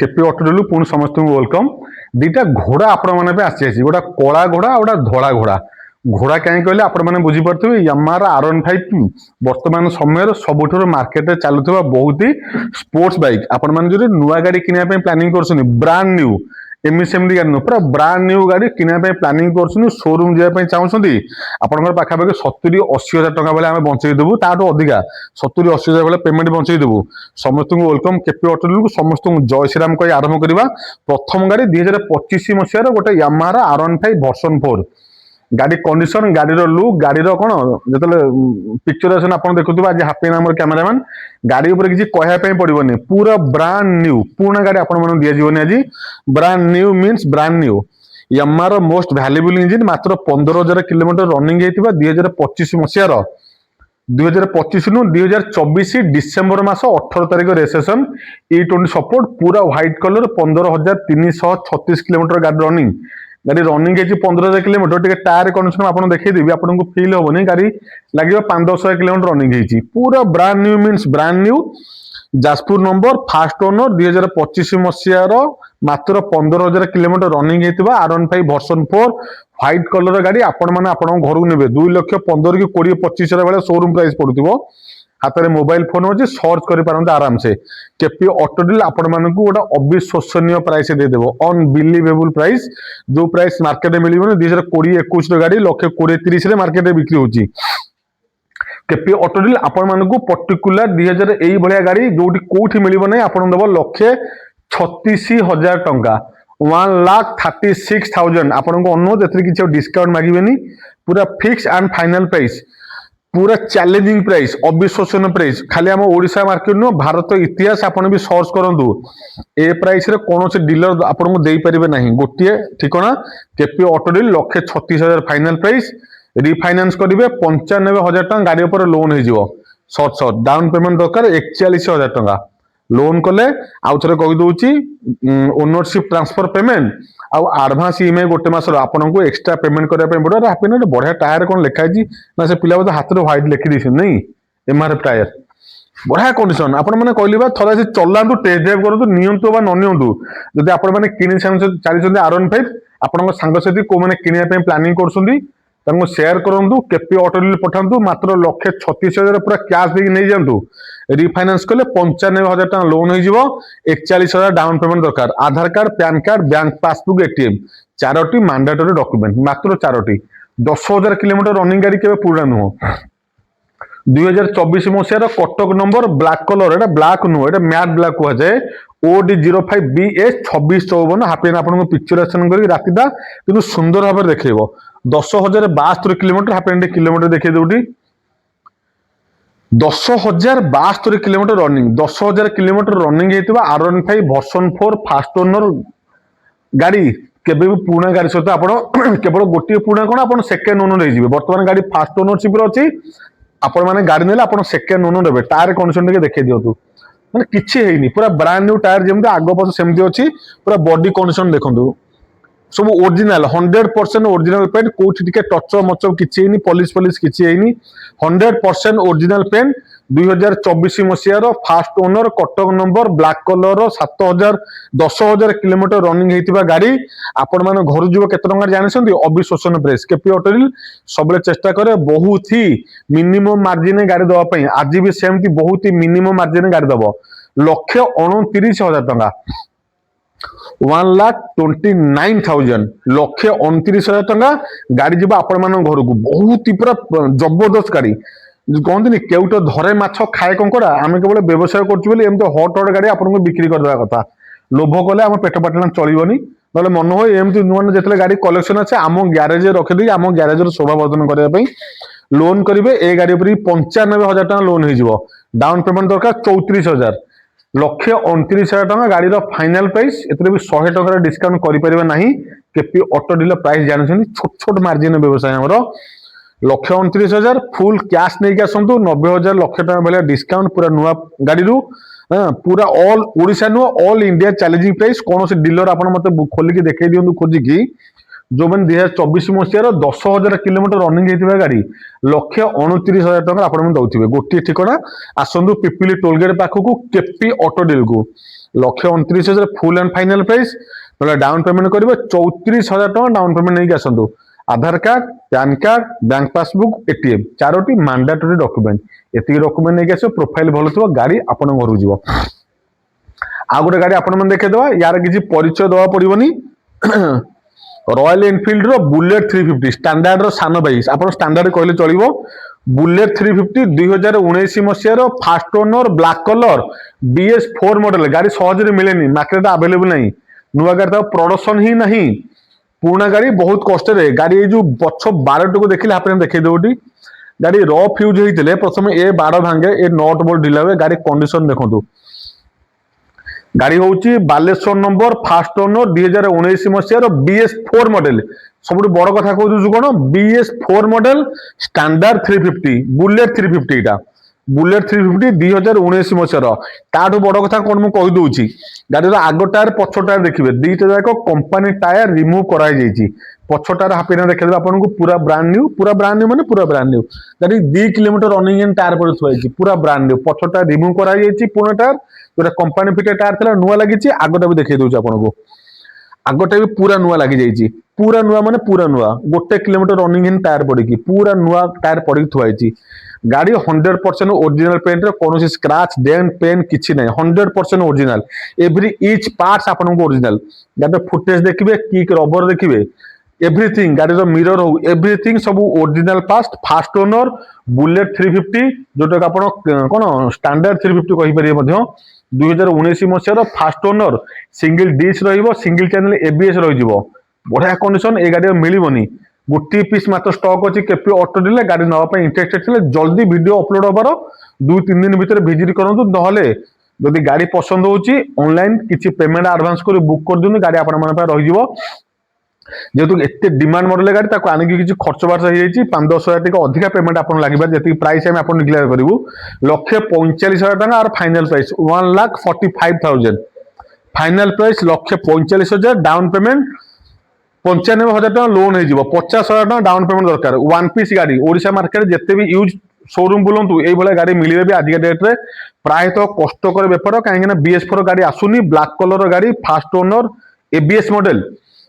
KP ऑटोडिल पुणी समस्त welcome. दीटा घोड़ा आपण मैंने आसी गोटा कला घोड़ा गोटा धला घोड़ा। घोड़ा कहीं कहले आपण मैंने बुझीपे यामार R15 वर्तमान समय सबुठ मार्केट चलुवा बहुत ही स्पोर्ट्स बाइक। आपण मैंने जो नुआ गाड़ी किनापी प्लानिंग कर ब्रांड न्यू एमएसएमडी गाड़ी नुह पूरा ब्रांड न्यू गाड़ी किनापी प्लानिंग कर शोरूम जावाई चाहते आपंकर पाखापाखि 70-80 हजार टाइम आम बंचई देवु ताठू अधिका 70-80 हजार पेमेंट बंचई देवु। समस्त वेलकम केपी ऑटोडिल को समस्त जय श्रीराम कही आरंभ करवा। प्रथम गाड़ी 2025 मसीहार गोटे यामाहा R15 वर्सन 4 गाड़ी कंडीशन गाड़ीर लुक गाड़ीर कौन जो पिक्चरेसन आप देखुए आज हापी नाम कैमेरामैन गाड़ी उपर किसी कहवाई पड़ोनी पूरा ब्रांड न्यू पुराना गाड़ी आपण दिजानी आज brand new means brand new यामार मोस्ट भैल्यूबल इंजिन मात्र 15,000 किलोमीटर रनिंग होता 2025 मसीहार 2025 नु 2024 डिसेम्बर मास 18 तारिख रेजिस्ट्रेशन E20 सपोर्ट पूरा व्हाइट कलर 15,336 किलोमीटर गाड़ी रनिंग है 15,000 किलोमीटर टे टायर कंडीशन आप देखदेवी आपको फिल हेनी गाड़ी लगे 5-10 किलोमीटर रनिंग है पूरा brand new means brand new Jajpur number fast owner 2025 मसीहार मात्र 15,000 किलोमीटर रनिंग होता R15 वर्सन 4 व्हाइट कलर गाड़ी आपण मैंने घर को ने 2,15,000 कि 20-25 हजार शोरूम प्राइस पड़ो हाथ में मोबाइल फोन अच्छे सर्च कर आराम से केपी ऑटोडिल आपण मानक गोटे अविश्वसनीय प्राइस देदेव अनबिलीवेबल प्राइस जो प्राइस मार्केट में मिल 2020-21 गाड़ी 1,20,30 मार्केट में बिक्री होची। केपी ऑटोडिल आपण मानक पर्टिकुलर 2000 यही भाया गाड़ी जो कौटी मिल ना आप देव 1,36,000 टंका 1,36,000 आपन को अनुरोध किसी डिस्काउंट मांगे पूरा फिक्स एंड फाइनल प्राइस पूरा चैलेंजिंग प्राइस अविश्वसनीय प्राइस खाली आम ओडिशा मार्केट नु भारत इतिहास आपन भी सर्च करंतु ए प्राइस रे कौन से डीलर आपन को देई परिबे नहीं गोटे ठिकाना केपी ऑटोडिल 1,36,000 फाइनल प्राइस रिफाइनांस करेंगे 95,000 टका गाड़ी ऊपर लोन हो शॉर्ट डाउन पेमेंट दरकार 41,000 टका लोन कले आउ थे कहीदे ownership transfer payment advance EMI गोटे मास आपको एक्सट्रा पेमेंट करने पड़ो हापी ना बढ़िया टायर कौन लिखाई ना से पिला हाथ में व्हाइट लिखी नहीं MRF टायर बढ़िया कंडीशन आपण मैंने कहली थोड़ा चलातु टेस्ट ड्राइव करूँ नियंतु बा न नियंतु जदि आपण मैंने किनी चली R15 आपण सांगसाथी को मैंने किनिया प्लानिंग कर शेयर करूँ केपी ऑटोडिल पठातु मात्र 1,36,000 पूरा कैश देके नहीं जातु रिफाइनांस कले 95,000 टका लोन हो 41,000 डाउन पेमेंट दरकार Aadhaar card PAN card bank passbook ATM 4टी मैंडेटरी डॉक्यूमेंट मात्र 4टी 10,000 किलोमीटर रनिंग गाड़ी के पूरा नुह 2024 मसीहार कटक नंबर ब्लैक कलर एटा ब्लैक नुह एटा मैट ब्लैक कह जाए OD05BS 2654 हापी आपको पिक्चरेसन कर रातिटा कि सुंदर भाव में देखेब 10,072 किलोमीटर हापी किलोमीटर देखिए दूटी 10,072 किलोमीटर रनिंग 10,000 किलोमीटर रनिंग होता R15 वर्सन 4 फास्ट ओनर गाड़ी केबे भी पुराना गाड़ी सहित आप केवल गोटे पुराना कौन आप सेकेंड ओनर हो बर्तमान गाड़ी फास्ट ओनरशिप अच्छी आपण मैंने गाड़ी ने सेकेंड ओनर हे टायर कंडीशन देखिए दिंतु मैंने किसी है पूरा ब्रांड न्यू टायर जमी आग पछ सेमती अच्छी पूरा बॉडी कंडीशन देखो सब ओरिजिनल 100% ओरिजिनल पेंट कोठी टिके टचअप मचअप किछि हेनी पॉलिश किछि हेनी 100% ओरिजिनल पेंट 2024 मसीहार first owner Cuttack number black colour 10,000 kilometre running होता गाड़ी आपण मैंने घर जीव केते टंका जानिसंती अविश्वसनीय प्राइस केपी ऑटोडिल सबले चेष्टा करे बहुत ही मिनिमम मार्जिन गाड़ी दवा पई आज भी सेमती बहुत ही मिनिमम मार्जिन गाड़ी दबो 1,29,000 टंका 1,29,000 1,29,000 टंका गाड़ी जीव आपण मान घर को बहुत ही पूरा जबरदस्त गाड़ी कहते केउट धरे माछ खाए कंकड़ा आम केवल व्यवसाय करमती हट हट गाड़ी आपको बिक्री करदे कथा लोभ कले आम पेट पाटना चलनी ना मन हो एमती नुआ जो गाड़ी कलेक्शन अच्छे आम ग्यारेज रखिदी आम ग्यारेज शोभा वर्धन करने लोन करेंगे ए गाड़ी पर 95,000 टका लोन हो डाउन पेमेंट दरकार 34,000 1,29,000 टका गाड़ी फाइनाल प्राइस एते भी 100 टका डिस्काउंट करें ना केपी ऑटोडिल प्राइस जानते छोट छोट मार्जिन व्यवसाय आमर 1,29,000 फुल कैश नहीं कि आसतु 90,000 लक्ष टका भाया डिस्काउंट पूरा नुआ गाड़ी पूरा ऑल ओडिशा नुह ऑल इंडिया चैलेंजिंग प्राइस कौन से डीलर आप खोलिकी देखई दिंतु खोजिकी जो मैंने 2024 मसीहार 10,000 किलोमीटर रनिंग होता गाड़ी 1,29,000 टका आप दौथे गोटे ठिकाना आसतु पिपिली टोलगेट पाखक केपी ऑटोडिल को 1,29,000 फुल एंड फाइनल प्राइस ना डाउन पेमेंट करेंगे 34,000 टका डाउन पेमेंट नहीं आसतु Aadhaar card PAN card bank passbook ATM चारोटी मैंडेटरी डॉक्यूमेंट एति डॉक्यूमेंट नहीं आसो प्रोफाइल भलो थो गाड़ी आपन घर जीव आ गोटे गाड़ी आपण मैंने देखेदवा यार किसी परिचय दवा पड़ोनी रॉयल एनफिल्ड रो बुलेट 350 स्टैंडर्ड रो सान भाई आप स्टैंडर्ड कहले चलो बुलेट 350 2019 मसीहार first owner black colour BS4 model गाड़ी सहज मिले मार्केट अवेलेबल नहीं नुआ गाड़ी प्रोडक्शन ही नहीं पुराना गाड़ी बहुत कष्ट गाड़ी जो पछ बारटी को देखिले आप देखिए गोटी गाड़ी रफ यूज होते प्रथम ए बाड़ भांगे ए नट बोल्ट ढिला हुए गाड़ी कंडीशन देखो गाड़ी हूँ Baleshwar number fast owner 2019 मसीहार BS4 model सब बड़ कथा कहूँ कौन BS4 मॉडल स्टैंडर्ड 350 बुलेट 350 टा बुलेट 350 2019 मसीहार ताठू बड़ कथा कौन मुझे कहीदे गाड़ी आग टायर पछ टायर देखिए दीटा जाक कंपनी टायर रिमूव कराई पछ टायर हाफिना देखिए आपको पूरा ब्रांड न्यू माने पूरा ब्रांड न्यू गाड़ी 2 किलोमीटर रनिंग टायर पर थुआई पूरा ब्रांड न्यू पछ टायर रिमूव कराई पुराना टायर जो कंपनी फिटे टायर था नुआ लगी आगटा भी देखिए दूसरे आपको आगटा भी पूरा नुआ लगी पूरा नुआ माने पूरा नुआ 1 किलोमीटर रनिंग टायर पड़ी पूरा नुआ टायर पड़ी थुआई गाड़ी 100% ओरिजिनल पेंट कौन स्क्रैच डेंट पेन किसी ना 100% ओरिजिनल एवरी इच पार्ट्स आपको ओरिजिनल गाड़ी फुटेज देखिए किक रबर देखिए एवरीथिंग गाड़ी मिरर हो एवरीथिंग सब original parts first owner Bullet 350 जोटा आप कौन स्टैंडर्ड 350 कहींपर 2019 मसीहार first owner single disc single channel ABS रही बढ़िया कंडीशन ए गाड़ी मिलबनी गोटे पीस मात्र स्टॉक अच्छी केपी ऑटो डीलर गाड़ी नापी इंटरेस्टेड थे जल्दी वीडियो अपलोड हबार 2-3 दिन भितर विजिट करूँ ना जदि गाड़ी पसंद होची ऑनलाइन किसी पेमेंट एडवांस कर बुक कर दिखाँ गाड़ी आप रही जेहेतु एत डिमांड मॉडल गाड़ी आनिक किसी खर्च बार्च हो 5-10 हजार टी अधिका पेमेंट आप लगे जी प्राइस आम डिक्लेयर करूँ 1,45,000 और final price 1,45,000 final price 1,45,000 down payment 95,000 टका लोन हो 50,000 डाउन पेमेंट दरकार वन पीस गाड़ी ओडिशा मार्केट जिते भी यूज शोरूम बुलंतु ये गाड़ी मिले भी आज डेट में प्रायतः कष्टकर बेपार कहीं BS4 गाड़ी आसुनी ब्लैक कलर गाड़ी फास्ट ओनर ABS मॉडल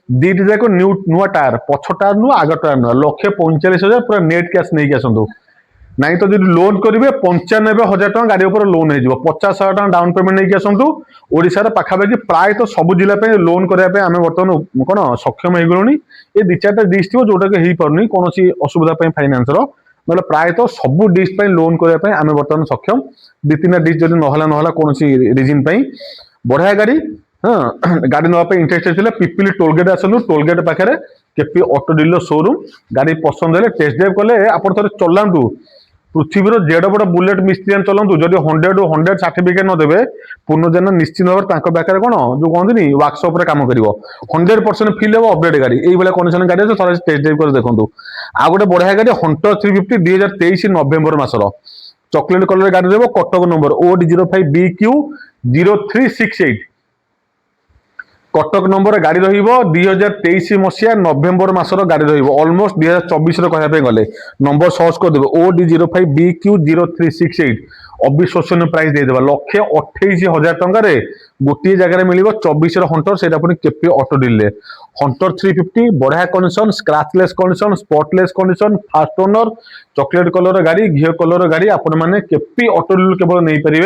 दीट जाक नुआ टायर पछ टायर नुआ आग टायर नुआ 1,45,000 पूरा नेट कैश नहीं आसतु नाई तो जो लोन करेंगे 95,000 टका गाड़ी ऊपर लोन हो 50,000 टका डाउन पेमेंट नहीं आसतु ओडिशार पाखापाखि प्रायतः सब जिला लोन करने आम बर्तमान कौन सक्षम हो गलुनी ये 2-4टा डिस्ट थी जोटा कि हो पारनी कौन असुविधा फाइनान्स ना प्रायतः सब डिस्ट लोन करने आम बर्तमान सक्षम 2-3टा डिस्ट जब ना कौन रिजन बढ़िया गाड़ी हाँ गाड़ी नापी इंटरेस्टेड थे पिपिली टोलगेट आसतु टोलगेट पाखे केपी ऑटो डीलर शोरूम गाड़ी पसंद है टेस्ट ड्राइव कले आप चलातु पृथ्वीर जेड बड़ बुलेट मिस्त्री चलातु जब 100 सर्टिफिकेट नदेवे पूर्णजन निश्चित भाव पाखे कौन जो कहते वर्कशॉप काम कर 100% फिल हम अपडेट गाड़ी ये कंडीशन गाड़ी टेस्ट ड्राइव कर देखो आ गए बढ़िया गाड़ी हंटर 350 2023 नवेम्बर मासर चॉकलेट कलर गाड़ी देव Cuttack number OD05BQ 0368 Cuttack number गाड़ी रही मसीहा नवेम्बर मासर गाड़ी रलमोस्ट 2024 कहवाई गले नंबर सर्च करदे OD05BQ 0368 अविश्वसनीय प्राइस देदेबा 1,28,000 टकर गोटे जगह मिल 24 हंटर से केपी ऑटो डील हंटर 350 बढ़िया condition scratchless condition spotless condition fast owner chocolate colour गाड़ी घी कलर गाड़ी आपण मैंने केपी ऑटो डील केवल नहीं पारे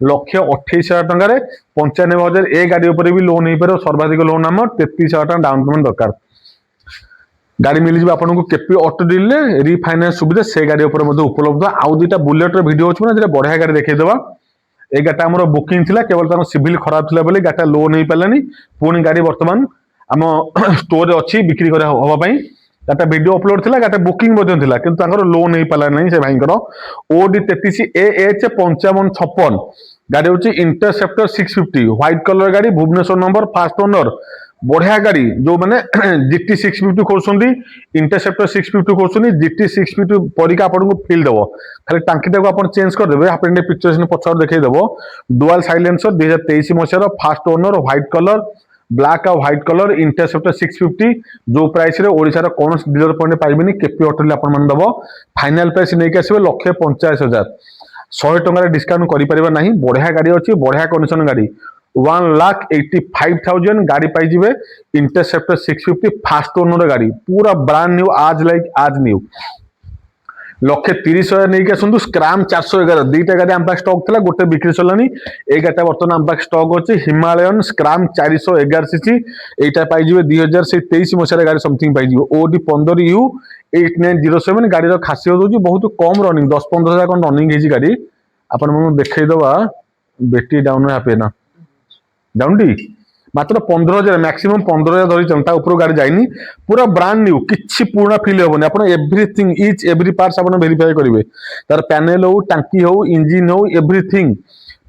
1,28,000 टकर 95,000 ए गाड़ी उपर भी लोन हो पारे सर्वाधिक लोन आम 33,000 टका डाउन पेमेंट दरकार गाड़ी मिल आपको केपी ऑटो डील रिफाइनान्स सुविधा से गाड़ी उपलब्ध आउ 2टा बुलेट वीडियो अच्छे बढ़िया गाड़ी देखा ए गाड़ी आम बुकिंग थी केवल तार सिविल खराब थी गाड़ी लोन हो पारानी पुणी गाड़ी बर्तमान आम स्टोर अच्छी बिक्री हाँपाई गाटा वीडियो अपलोड थी गाटा बुकिंग कि लोन हो पारा नहीं से भाई OD33 AH 5556 गाड़ी हूँ इंटरसेप्टर 650 व्हाइट कलर गाड़ी भुवनेश्वर नंबर फास्ट ओनर बढ़िया गाड़ी जो मैंने GT 650 खोलते इंटरसेप्टर 650 खोलते GT 650 परीक्षा आपको फिल देव खाली टांकी आप चेंज करदे आप पिक्चर पचार देखईदेव डुआल साइलेंसर 2023 मसीहार first owner white colour black और व्हाइट कलर इंटरसेप्टर 650 जो प्राइस रे ओडिशार कौन डीलर पॉइंट पाइबेनी केपी ऑटो आपन दब फाइनाल प्राइस नहीं आसवे 1,45,000 100 टकर डिस्काउंट कर बढ़िया गाड़ी अच्छी बढ़िया कंडीशन गाड़ी 1,85,000 गाड़ी पाइबे इंटरसेप्टर 650 फास्ट ओनर गाड़ी पूरा ब्रांड न्यू आज लाइक आज न्यू 1,30,000 नहीं आसतु स्क्राम 411 दुईटा गाड़ी आम स्टक था गोटे बिक्री सरलानी ए गाड़ी बर्तमान आम स्टक अच्छे हिमालयन स्क्राम 411 सीसी यहाँ पाइबे 2023 मसीह गाड़ी समथिंग पाइबे ओडी 15U8907 गाड़ी खासियत हूँ बहुत कम रनिंग 10-15 हजार कौन रनिंग है गाड़ी आपण देखईदवा बेटी डाउन हापे ना डाउन टी मात्र 15,000 मैक्सिमम 15,000 धरी ऊपर गाड़ी जाइनी पूरा ब्रांड न्यू किसी पुराना फिल हेनी आप एवरीथिंग इच एवरी पार्ट्स आप वेरीफाई करेंगे तार पैनल हो टांकी हो इंजिन हो एवरीथिंग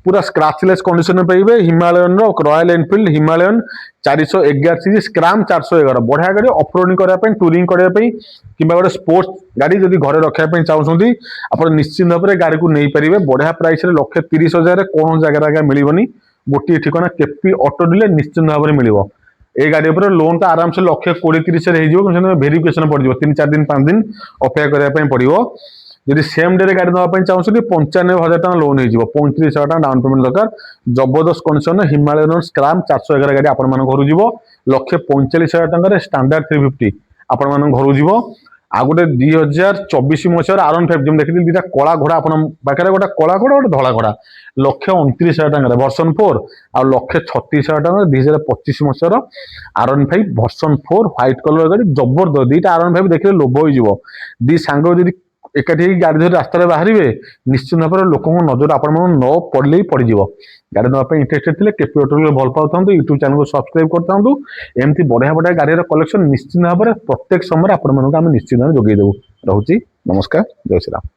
पूरा स्क्रैचलेस कंडीशन में पाइबे Himalayan Royal Enfield Himalayan 411 CC Scram 411 बढ़िया गाड़ी ऑफरोडिंग करने टूरिंग करने कि गोटे स्पोर्ट्स गाड़ी जब घरे रखापी चाहते आप निश्चित भाव में गाड़ी को नहीं पारे बढ़िया प्राइस 1,30,000 कौन जगह मिलनी गोटे ठिकाना केपी ऑटो डीलर निश्चित भाव में मिल ए गाड़ी पर लोन तो आराम से 1,20,30,000 भेरिफिकेशन पड़ 3-4 दिन 5 दिन अपेक्षा करने पड़ो जब सेम डे गाड़ी नापी चाहते 95,000 टका लोन हो 35,000 टका डाउन पेमेंट दरकार जबरदस्त कंडीशन हिमालयन स्क्राम 411 गाड़ी आप घर जीव 1,45,000 टकर स्टैंडर्ड 350 आपण घर जीव आ गोटे 2024 मसीह R15 जो देखिए दुटा कला घोड़ा पाखे गोटे कला घोड़ा गोटे धला घोड़ा 1,29,000 टकर वर्सन 4 आ 1,36,000 टकर 2025 मसीह R15 वर्सन 4 व्हाइट कलर गाड़ी जबरदस्त दुटा R15 देखिए लोभ हो दी सांग जब एकाठी गाड़ी धरी रास्ता बाहर निश्चित भाव में लोक नजर आप न पड़े ही पड़ज गाड़ी नापी इंटरेस्टेड थे केपी ऑटो भल पाता यूट्यूब चैनल को सब्सक्राइब करता एमती बढ़िया बढ़िया गाड़ी कलेक्शन निश्चित भाव में प्रत्येक समय आप निश्चित भाव जोगेदेव रोचे नमस्कार जय श्री राम।